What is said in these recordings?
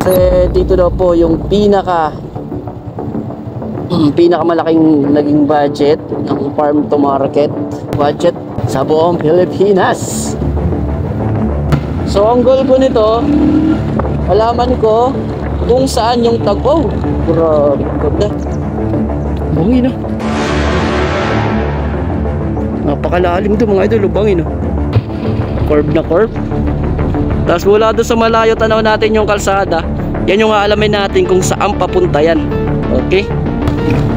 Kasi dito daw po yung pinakamalaking naging budget ng farm to market budget sa buong Pilipinas. So ang goal ko nito, alaman ko kung saan yung tagpo. Grabe, ganda. Bangin na. Napakalalim to mga idol, bangin na. Curve na curve. Tapos mula doon sa malayo tanaw natin yung kalsada. Yan yung aalamin natin kung saan papunta yan. Okay?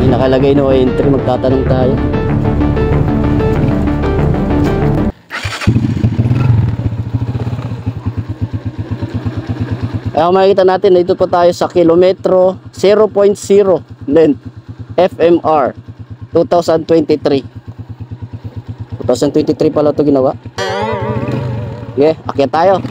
May nakalagay no entry, magtatanong tayo. Kaya makikita natin na dito po tayo sa kilometro 0.0 length FMR 2023 pala ito ginawa. Okay, akyat tayo.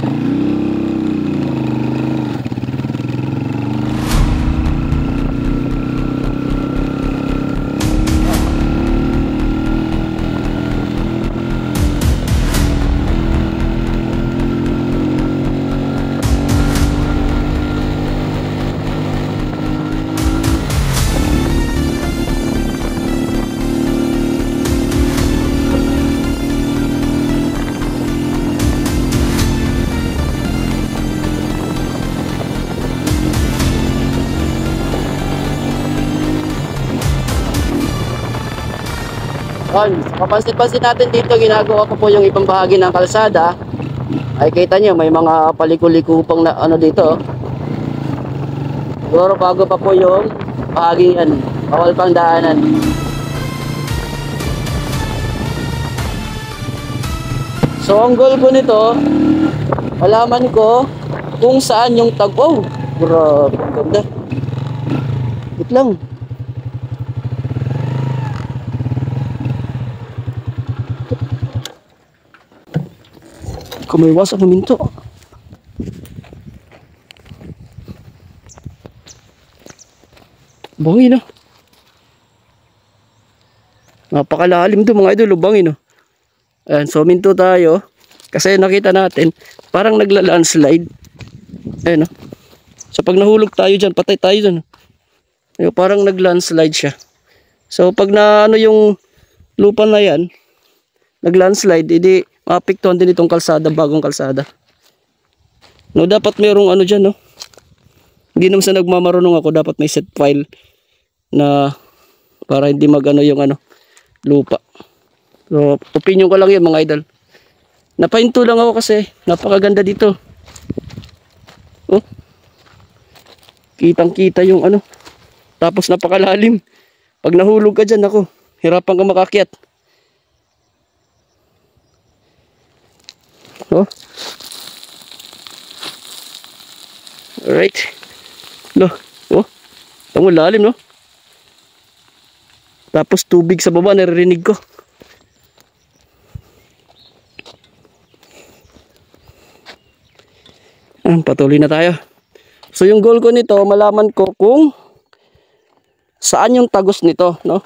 Kapansin-pansin natin dito, ginagawa ko po yung ibang bahagi ng kalsada. Ay kita nyo, may mga paliko-liko pang na, ano dito. Siguro bago pa po yung bahagi yan, bawal pang daanan. So ang goal ko nito, malaman ko kung saan yung tagpo. Grabe, ganda. Wait lang. Kumiwas ang huminto. Bangin na. Napakalalim to mga idol, bangin na. Ayan, so huminto tayo. Kasi nakita natin, parang nagla-landslide. Ayan o. So pag nahulog tayo dyan, patay tayo dyan. Ayan, parang nag-landslide siya. So pag na ano yung lupa na yan, nag-landslide, edi maapektuhan din itong kalsada, bagong kalsada. No, dapat mayroong ano dyan, no? Hindi naman sa nagmamarunong ako, dapat may set file na para hindi magano yung ano, lupa. So, opinion ko lang yun mga idol. Napahinto lang ako kasi napakaganda dito. Oh. Kitang-kita yung ano. Tapos napakalalim. Pag nahulog ka dyan, ako, hirapan ka makakyat. Oh. Alright. No. Oh. Tango lalim, no? Tapos tubig sa baba, naririnig ko. Patuloy na tayo. So yung goal ko nito, malaman ko kung saan yung tagos nito, no?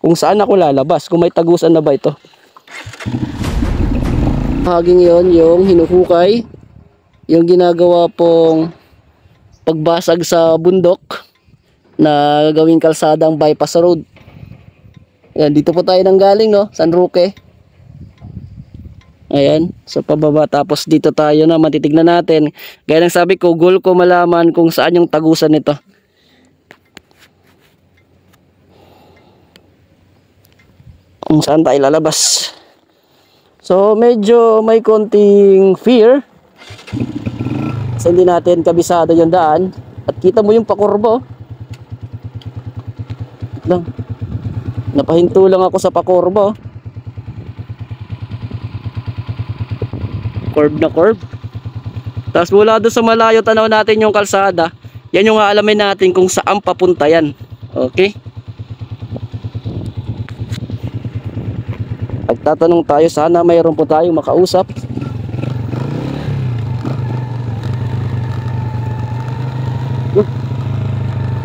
Kung saan ako lalabas, kung may tagusan na ba ito. Haging yon yung hinuhukay, yung ginagawa pong pagbasag sa bundok na gawing kalsadang bypass road. Ayan, dito po tayo nang galing, no? San Roque. Ayan, so pababa, tapos dito tayo na matitignan natin. Gaya ng sabi ko, goal ko malaman kung saan yung tagusan nito. Kung saan tayo lalabas. So medyo may konting fear kasi hindi natin kabisado yung daan. At kita mo yung pakurbo lang. Napahinto lang ako sa pakurbo. Curve na curve. Tapos mula doon sa malayo tanaw natin yung kalsada. Yan yung aalamin natin kung saan papunta yan. Okay? Pagtatanong tayo, sana mayroon po tayong makausap.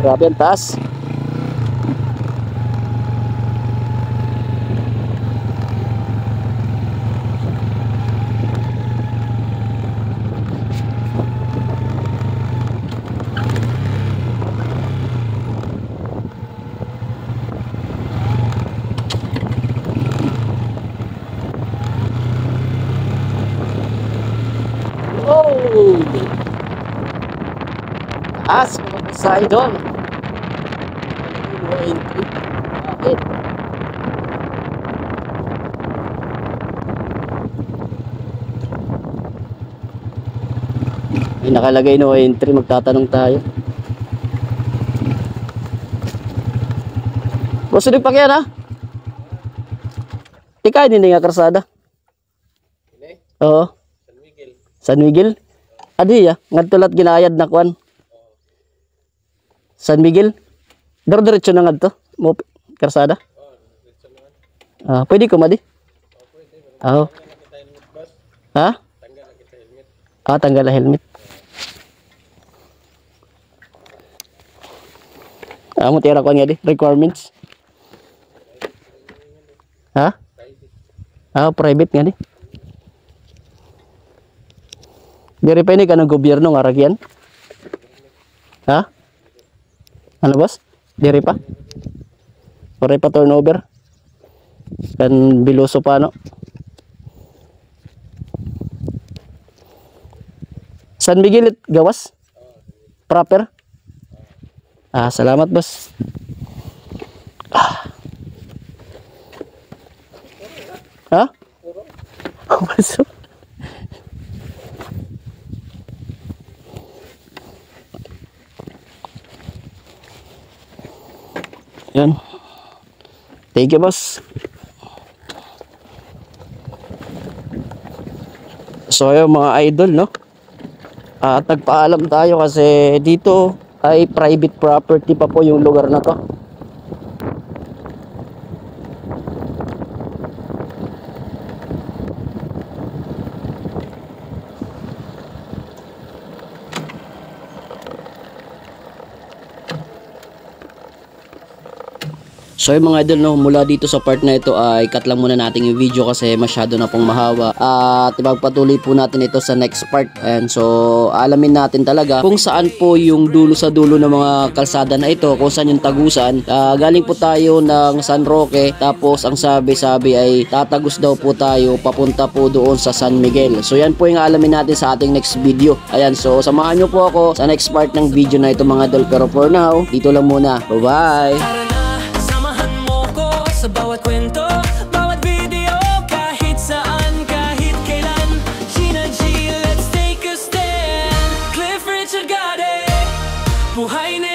Grabe ang taas. taas mga sa idol. Bakit? May nakalagay no entry, magtatanong tayo. Gusto din pa kaya na? Tika, hindi nga karsada. Oo. San Miguel? Adi ya, ngadtulat ginayad na kwan. San Miguel? Diretso na ngadto mo karsada? Ah, pwede ko madi? Oo. Ha? Ah, tanggal na helmet. Mo tira ko nga di requirements. Ha? Ah, private nga di. Diri pa ni kanang gobyerno nga ragyan. Ha? Ano boss? Diri pa? Pare pa turnover. Kan biloso pa no. San Miguel gawas? Proper? Ah, salamat boss. Ah. Ha? Pasok. Yan. Thank you boss. So yung mga idol no. At nagpaalam tayo kasi dito ay private property pa po yung lugar na to. So yung mga idol no, mula dito sa part na ito ay cut lang muna natin yung video kasi masyado na pong mahaba. At ipagpatuloy po natin ito sa next part. And so alamin natin talaga kung saan po yung dulo sa dulo ng mga kalsada na ito, kung saan yung tagusan. Galing po tayo ng San Roque, tapos ang sabi-sabi ay tatagos daw po tayo papunta po doon sa San Miguel. So yan po yung alamin natin sa ating next video. Ayan, so samahan nyo po ako sa next part ng video na ito mga idol. Pero for now, dito lang muna. Bye-bye! Sa bawat kwento, bawat video, kahit saan, kahit kailan. Gina G, let's take a stand. Cliff Richard Gade, buhay na